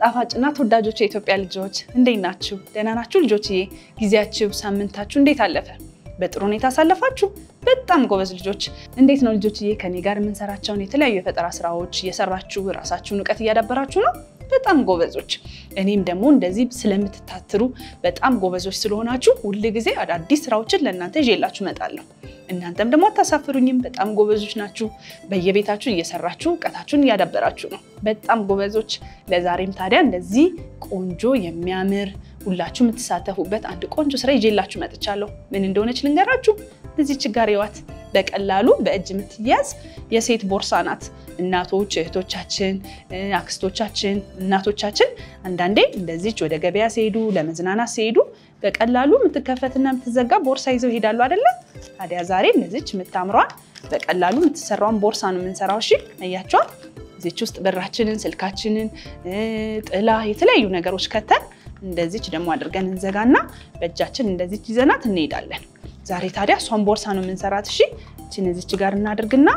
ጣፋጭና ተወዳጆች የኢትዮጵያ ልጆች እንዴት ናችሁ? ደህና ናችሁ ልጆችዬ? ጊዜያችሁ ሳምንታችሁ እንዴት አለፈ? በጥሩ ሁኔታ አሳለፋችሁ? በጣም ጎበዝ ልጆች። እንዴት ነው ልጆችዬ? ከኔ ጋር የምንሰራቸውን የተለያዩ የፈጠራ ስራዎች እየሰራችሁ ራሳችሁን ዕውቀት እያዳበራችሁ ነው? በጣም ጎበዞች። እኔም ደግሞ እንደዚህ ስለምትታትሩ በጣም ጎበዞች ስለሆናችሁ ሁሉ ጊዜ አዳዲስ ስራዎችን ለእናንተ ይዤላችሁ እመጣለሁ። እናንተም ደግሞ አታሳፍሩኝም። በጣም ጎበዞች ናችሁ። በየቤታችሁ እየሰራችሁ ዕውቀታችሁን እያዳበራችሁ ነው። በጣም ጎበዞች። ለዛሬም ታዲያ እንደዚህ ቆንጆ የሚያምር ሁላችሁ የምትሳተፉበት አንድ ቆንጆ ስራ ይዤላችሁ መጥቻለሁ። ምን እንደሆነች ልንገራችሁ። እዚች ጋር ይዋት በቀላሉ በእጅ የምትያዝ የሴት ቦርሳ ናት። እናቶች እህቶቻችን አክስቶቻችን እናቶቻችን አንዳንዴ እንደዚች ወደ ገበያ ሲሄዱ ለመዝናናት ሲሄዱ በቀላሉ የምትከፈትና የምትዘጋ ቦርሳ ይዘው ይሄዳሉ አይደለ? ታዲያ ዛሬ እንደዚች የምታምሯን በቀላሉ የምትሰራውን ቦርሳ ነው የምንሰራው። እሺ አያችኋት? እዚች ውስጥ ብራችንን ስልካችንን ጥላ የተለያዩ ነገሮች ከተን እንደዚች ደግሞ አድርገን እንዘጋና በእጃችን እንደዚች ይዘናት እንሄዳለን። ዛሬ ታዲያ እሷን ቦርሳ ነው የምንሰራት። እሺ እቺን እዚች ጋር እናድርግና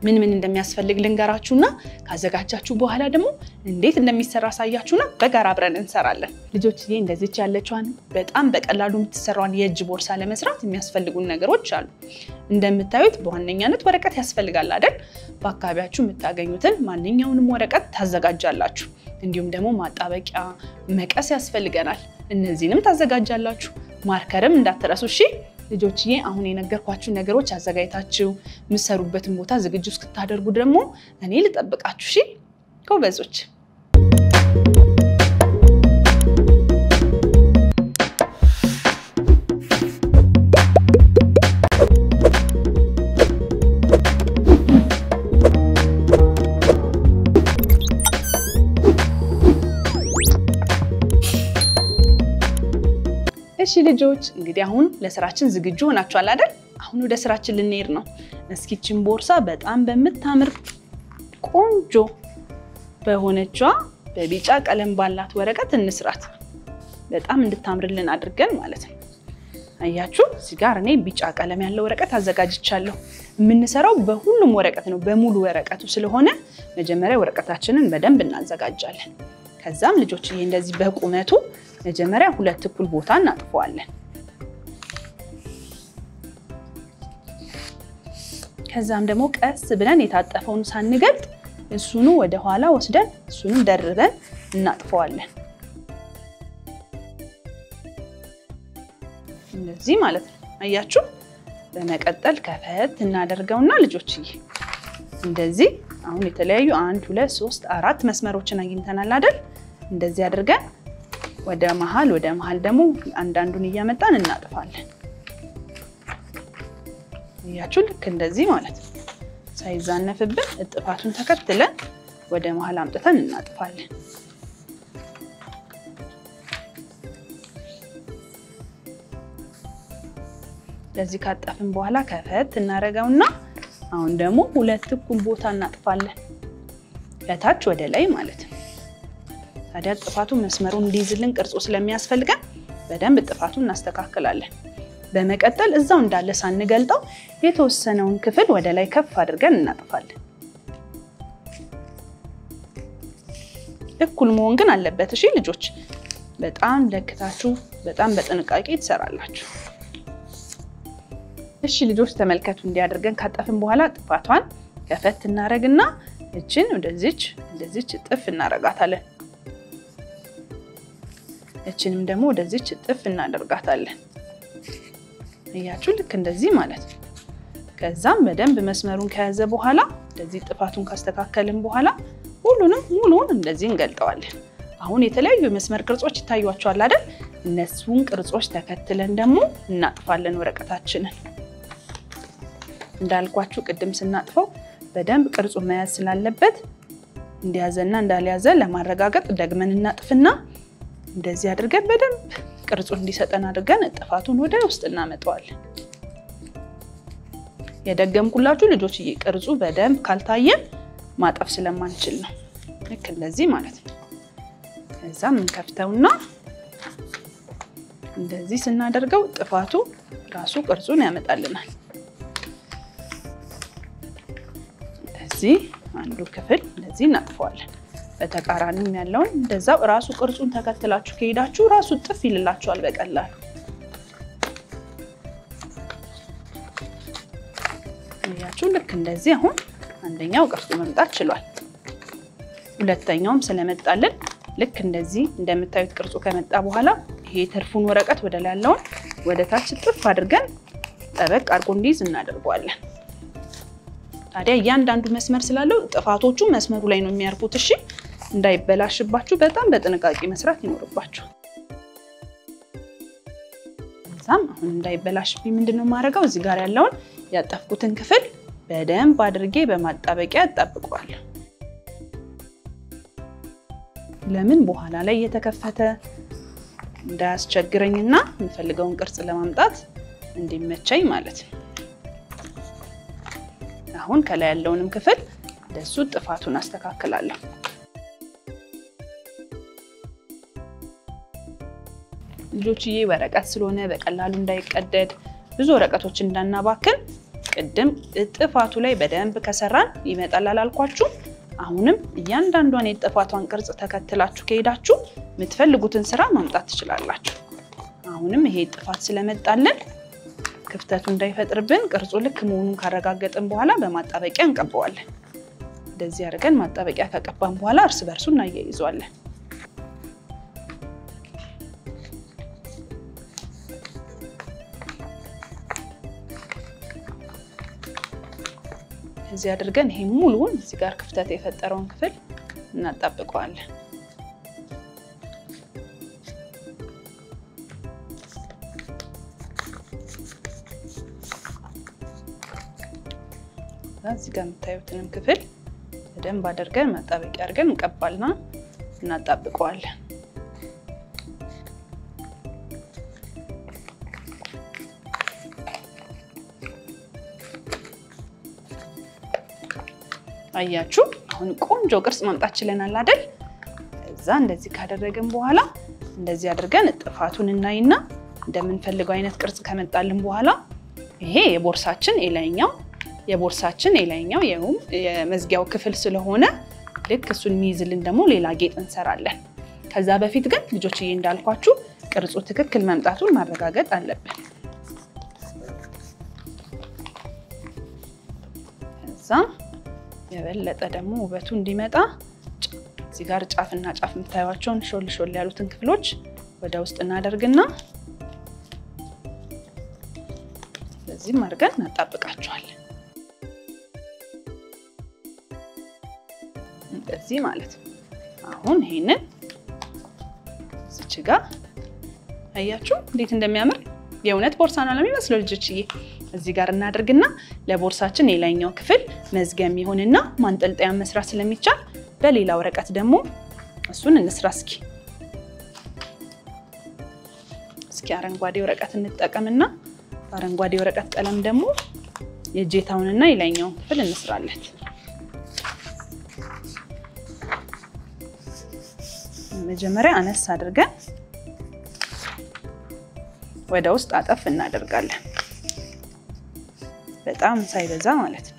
ምን እንደሚያስፈልግ ልንገራችሁና ካዘጋጃችሁ በኋላ ደግሞ እንዴት እንደሚሰራ ሳያችሁና በጋራ አብረን እንሰራለን። ልጆችዬ እንደዚች ያለችዋን በጣም በቀላሉ የምትሰራውን የእጅ ቦርሳ ለመስራት የሚያስፈልጉን ነገሮች አሉ። እንደምታዩት በዋነኛነት ወረቀት ያስፈልጋል አይደል? በአካባቢያችሁ የምታገኙትን ማንኛውንም ወረቀት ታዘጋጃላችሁ። እንዲሁም ደግሞ ማጣበቂያ መቀስ ያስፈልገናል። እነዚህንም ታዘጋጃላችሁ። ማርከርም እንዳትረሱ እሺ ልጆችዬ። አሁን የነገርኳችሁ ነገሮች አዘጋጅታችሁ ምሰሩበትን ቦታ ዝግጁ እስክታደርጉ ደግሞ እኔ ልጠብቃችሁ እሺ ጎበዞች። እሺ ልጆች እንግዲህ አሁን ለስራችን ዝግጁ ሆናችኋል አይደል? አሁን ወደ ስራችን ልንሄድ ነው። እስኪችን ቦርሳ በጣም በመታምር ቆንጆ በሆነችዋ በቢጫ ቀለም ባላት ወረቀት እንስራት። በጣም እንድታምርልን አድርገን ማለት ነው። አያችሁ እዚህ ጋር እኔ ቢጫ ቀለም ያለው ወረቀት አዘጋጅቻለሁ። የምንሰራው በሁሉም ወረቀት ነው፣ በሙሉ ወረቀቱ ስለሆነ መጀመሪያ ወረቀታችንን በደንብ እናዘጋጃለን። ከዛም ልጆችዬ እንደዚህ በቁመቱ መጀመሪያ ሁለት እኩል ቦታ እናጥፈዋለን። ከዛም ደግሞ ቀስ ብለን የታጠፈውን ሳንገልጥ እሱኑ ወደ ኋላ ወስደን እሱንም ደርበን እናጥፈዋለን። እንደዚህ ማለት ነው። አያችሁ? በመቀጠል ከፈት እናደርገውና ልጆችዬ እንደዚህ አሁን የተለያዩ 1 2 3 4 መስመሮችን አግኝተናል አይደል? እንደዚህ አድርገን ወደ መሃል ደግሞ አንዳንዱን እያመጣን እናጥፋለን። ያችሁ ልክ እንደዚህ ማለት ነው። ሳይዛነፍብን እጥፋቱን ተከትለን ወደ መሃል አምጥተን እናጥፋለን። ለዚህ ካጠፍን በኋላ ከፈት እናረጋውና አሁን ደግሞ ሁለት እኩል ቦታ እናጥፋለን። ከታች ወደ ላይ ማለት ነው። ታዲያ ጥፋቱ መስመሩን እንዲይዝልን ቅርጹ ስለሚያስፈልገን በደንብ ጥፋቱን እናስተካክላለን። በመቀጠል እዛው እንዳለ ሳንገልጠው የተወሰነውን ክፍል ወደ ላይ ከፍ አድርገን እናጥፋለን። እኩል መሆን ግን አለበት እሺ ልጆች። በጣም ለክታችሁ በጣም በጥንቃቄ ትሰራላችሁ። እሺ ልጆች ተመልከቱ። እንዲያደርገን ካጠፍን በኋላ ጥፋቷን ከፈት እናረግና እቺን እንደዚች ጥፍ እናረጋታለን። እቺንም ደግሞ ወደዚች ጥፍ እናደርጋታለን። እያችሁ ልክ እንደዚህ ማለት ነው። ከዛም በደንብ መስመሩን ከያዘ በኋላ እንደዚህ ጥፋቱን ካስተካከልን በኋላ ሙሉውን እንደዚህ እንገልጠዋለን። አሁን የተለያዩ መስመር ቅርጾች ይታዩአችኋል አይደል? እነሱን ቅርጾች ተከትለን ደግሞ እናጥፋለን ወረቀታችንን። እንዳልኳችሁ ቅድም ስናጥፈው በደንብ ቅርጹ መያዝ ስላለበት እንዲያዘና እንዳልያዘ ለማረጋገጥ ደግመን እናጥፍና እንደዚህ አድርገን በደንብ ቅርጹን እንዲሰጠን አድርገን ጥፋቱን ወደ ውስጥ እናመጣዋለን። የደገምኩላችሁ ልጆችዬ ቅርጹ በደንብ ካልታየ ማጠፍ ስለማንችል ነው። ልክ እንደዚህ ማለት ነው። ከዛም እንከፍተውና እንደዚህ ስናደርገው ጥፋቱ ራሱ ቅርጹን ያመጣልናል። እንደዚህ አንዱ ክፍል እንደዚህ እናጥፈዋለን። በተቃራኒም ያለውን እንደዛው ራሱ ቅርጹን ተከትላችሁ ከሄዳችሁ ራሱ ጥፍ ይልላችኋል በቀላሉ። ያያችሁ ልክ እንደዚህ አሁን አንደኛው ቅርጹ መምጣት ችሏል። ሁለተኛውም ስለመጣልን ልክ እንደዚህ እንደምታዩት ቅርጹ ከመጣ በኋላ ይሄ ተርፉን ወረቀት ወደ ላይ ያለውን ወደ ታች ጥፍ አድርገን ጠበቅ አድርጎ እንዲይዝ እናደርገዋለን። ታዲያ እያንዳንዱ መስመር ስላለው ጥፋቶቹ መስመሩ ላይ ነው የሚያርፉት። እሺ እንዳይበላሽባችሁ በጣም በጥንቃቄ መስራት ይኖርባችሁ። እዛም አሁን እንዳይበላሽብኝ ምንድነው ማድረገው እዚህ ጋር ያለውን ያጠፍኩትን ክፍል በደንብ አድርጌ በማጣበቂያ አጣብቀዋለሁ። ለምን በኋላ ላይ የተከፈተ እንዳያስቸግረኝና የምፈልገውን ቅርጽ ለማምጣት እንዲመቸኝ ማለት ነው። አሁን ከላይ ያለውንም ክፍል ደሱ ጥፋቱን አስተካክላለሁ። ልጆችዬ ወረቀት ስለሆነ በቀላሉ እንዳይቀደድ ብዙ ወረቀቶች እንዳናባክን ቅድም ጥፋቱ ላይ በደንብ ከሰራን ይመጣል አላልኳችሁ? አሁንም እያንዳንዷን የጥፋቷን ቅርጽ ተከትላችሁ ከሄዳችሁ የምትፈልጉትን ስራ ማምጣት ትችላላችሁ። አሁንም ይሄ ጥፋት ስለመጣልን ክፍተቱ እንዳይፈጥርብን ቅርጹ ልክ መሆኑን ካረጋገጥን በኋላ በማጣበቂያ እንቀባዋለን። እንደዚህ አድርገን ማጣበቂያ ከቀባን በኋላ እርስ በርሱ እናያይዘዋለን። እዚህ አድርገን ይሄ ሙሉውን እዚህ ጋር ክፍተት የፈጠረውን ክፍል እናጣብቀዋለን። እዚህ ጋር የምታዩትንም ክፍል በደንብ አድርገን ማጣበቂያ አድርገን እንቀባልና እናጣብቀዋለን። አያችሁ አሁን ቆንጆ ቅርጽ ማምጣት ችለናል አይደል? እዛ እንደዚህ ካደረግን በኋላ እንደዚህ አድርገን ጥፋቱን እናይና እንደምንፈልገው አይነት ቅርጽ ከመጣልን በኋላ ይሄ የቦርሳችን የላይኛው የመዝጊያው ክፍል ስለሆነ ልክ እሱን ሚይዝልን ደግሞ ሌላ ጌጥ እንሰራለን። ከዛ በፊት ግን ልጆችዬ እንዳልኳችሁ ቅርጹ ትክክል መምጣቱን ማረጋገጥ አለብን። ከዛ የበለጠ ደግሞ ውበቱ እንዲመጣ እዚህ ጋር ጫፍና ጫፍ የምታዩዋቸውን ሾል ያሉትን ክፍሎች ወደ ውስጥ እናደርግና በዚህ ማርገን እናጣብቃቸዋለን። እንደዚህ ማለት ነው። አሁን ይሄንን እዚህ ጋር አያችሁ እንዴት እንደሚያምር የእውነት ቦርሳ ነው የሚመስለው ልጆችዬ። እዚህ ጋር እናደርግና ለቦርሳችን የላይኛው ክፍል መዝጊያ የሚሆንና ማንጠልጠያ መስራት ስለሚቻል በሌላ ወረቀት ደግሞ እሱን እንስራ። እስኪ አረንጓዴ ወረቀት እንጠቀምና አረንጓዴ ወረቀት ቀለም ደግሞ የእጀታውንና የላይኛውን ክፍል እንስራለን። መጀመሪያ አነስ አድርገን ወደ ውስጥ አጠፍ እናደርጋለን። በጣም ሳይበዛ ማለት ነው።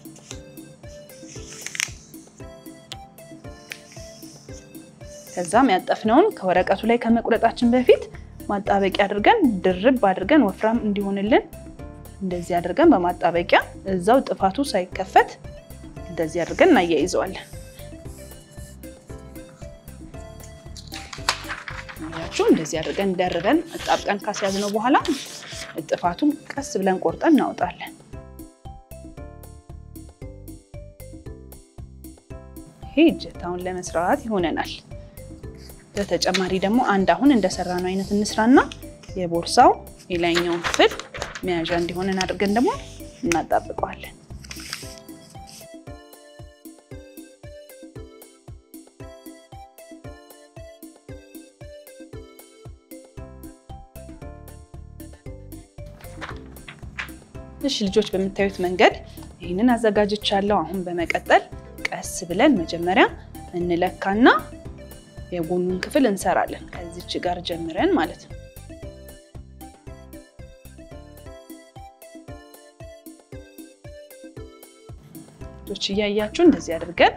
ከዛም ያጠፍነውን ከወረቀቱ ላይ ከመቁረጣችን በፊት ማጣበቂያ አድርገን ድርብ አድርገን ወፍራም እንዲሆንልን እንደዚህ አድርገን በማጣበቂያ እዛው ጥፋቱ ሳይከፈት እንደዚህ አድርገን እናያይዘዋለን። ያችሁ እንደዚህ አድርገን ደርበን አጣብቀን ካስያዝነው በኋላ ጥፋቱን ቀስ ብለን ቆርጠን እናወጣለን። ይሄ እጀታውን ለመስራት ይሆነናል። በተጨማሪ ደግሞ አንድ አሁን እንደሰራነው አይነት እንስራና የቦርሳው የላይኛው ክፍል መያዣ እንዲሆነን አድርገን ደግሞ እናጣብቀዋለን። እሺ ልጆች በመታዩት መንገድ ይሄንን አዘጋጅቻለሁ። አሁን በመቀጠል ቀስ ብለን መጀመሪያ እንለካና የጎኑን ክፍል እንሰራለን። ከዚህች ጋር ጀምረን ማለት ነው። ልጆች ያያችሁ እንደዚህ አድርገን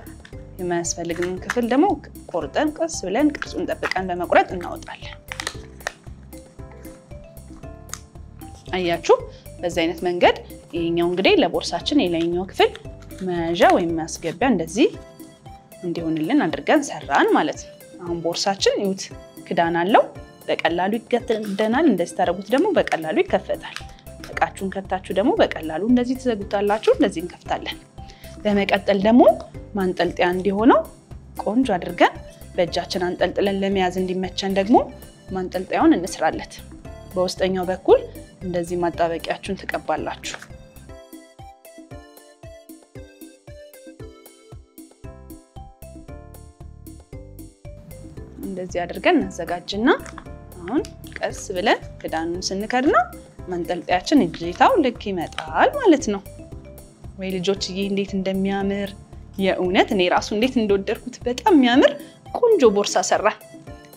የማያስፈልግን ክፍል ደግሞ ቆርጠን ቀስ ብለን ቅርጹን ጠብቀን በመቁረጥ እናወጣለን። አያችሁ በዚህ አይነት መንገድ ይሄኛው እንግዲህ ለቦርሳችን የላይኛው ክፍል መያዣ ወይም ማስገቢያ እንደዚህ እንዲሆንልን አድርገን ሰራን ማለት ነው። አሁን ቦርሳችን ይሁት ክዳን አለው በቀላሉ ይከፈታል። እንደዚህ ታረጉት ደግሞ በቀላሉ ይከፈታል። እቃችሁን ከታችሁ ደግሞ በቀላሉ እንደዚህ ተዘጉታላችሁ። እንደዚህ እንከፍታለን። በመቀጠል ደግሞ ማንጠልጠያ እንዲሆነው ቆንጆ አድርገን በእጃችን አንጠልጥለን ለመያዝ እንዲመቸን ደግሞ ማንጠልጠያውን እንስራለት። በውስጠኛው በኩል እንደዚህ ማጣበቂያችሁን ተቀባላችሁ። እንደዚህ አድርገን እናዘጋጅና አሁን ቀስ ብለን ክዳኑን ስንከድና ማንጠልጠያችን እጅታው ልክ ይመጣል ማለት ነው። ወይ ልጆችዬ እንዴት እንደሚያምር የእውነት እኔ ራሱ እንዴት እንደወደድኩት በጣም የሚያምር ቆንጆ ቦርሳ ሰራ።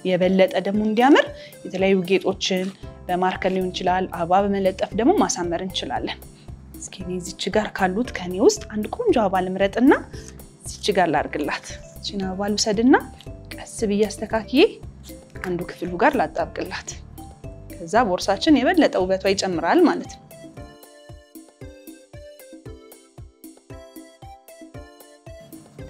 የበለጠ ደግሞ እንዲያምር የተለያዩ ጌጦችን በማርከር ሊሆን ይችላል አበባ በመለጠፍ ደግሞ ማሳመር እንችላለን። እስኪ እዚች ጋር ካሉት ከኔ ውስጥ አንድ ቆንጆ አበባ ልምረጥና እዚች ጋር ላርግላት። እቺን አበባ ልውሰድና ቀስ ብዬ አስተካክዬ አንዱ ክፍሉ ጋር ላጣብቅላት። ከዛ ቦርሳችን የበለጠ ውበቷ ይጨምራል ማለት ነው።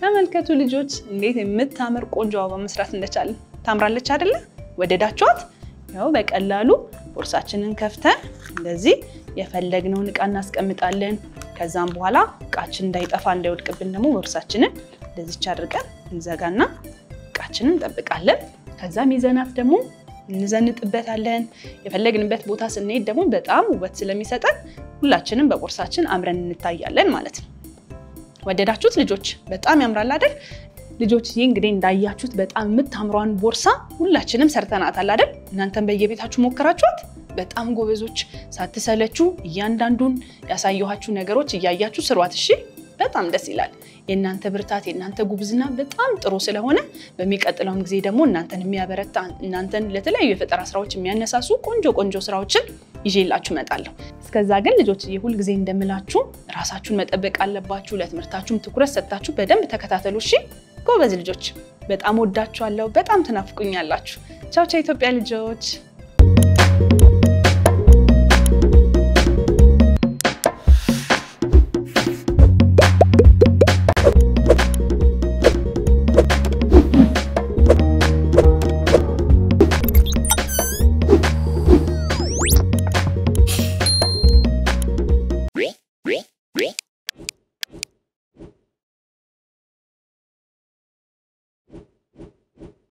ተመልከቱ ልጆች እንዴት የምታምር ቆንጆ አበባ መስራት እንደቻለን። ታምራለች አይደለ? ወደዳችኋት? ያው በቀላሉ ቦርሳችንን ከፍተን እንደዚህ የፈለግነውን እቃ እናስቀምጣለን። ከዛም በኋላ እቃችን እንዳይጠፋ እንዳይወድቅብን ደግሞ ቦርሳችንን እንደዚህ አድርገን እንዘጋና እቃችንን እንጠብቃለን። ከዛም ይዘናት ደግሞ እንዘንጥበታለን። የፈለግንበት ቦታ ስንሄድ ደግሞ በጣም ውበት ስለሚሰጠን ሁላችንም በቦርሳችን አምረን እንታያለን ማለት ነው። ወደዳችሁት ልጆች? በጣም ያምራል አይደል? ልጆች ይሄ እንግዲህ እንዳያችሁት በጣም የምታምሯን ቦርሳ ሁላችንም ሰርተናታል አይደል? እናንተም በየቤታችሁ ሞከራችኋት? በጣም ጎበዞች ሳትሰለቹ እያንዳንዱን ያሳየኋችሁ ነገሮች እያያችሁ ስሯት እሺ? በጣም ደስ ይላል። የእናንተ ብርታት የእናንተ ጉብዝና በጣም ጥሩ ስለሆነ በሚቀጥለው ጊዜ ደግሞ እናንተን የሚያበረታ እናንተን ለተለያዩ የፈጠራ ስራዎች የሚያነሳሱ ቆንጆ ስራዎችን ይዤላችሁ እመጣለሁ። እስከዛ ግን ልጆች ሁሉ ጊዜ እንደምላችሁ ራሳችሁን መጠበቅ አለባችሁ። ለትምህርታችሁም ትኩረት ሰጣችሁ በደንብ ተከታተሉ እሺ? ጎበዝ ልጆች በጣም ወዳችኋለሁ። በጣም ተናፍቁኛላችሁ። ቻው ቻው ኢትዮጵያ ልጆች።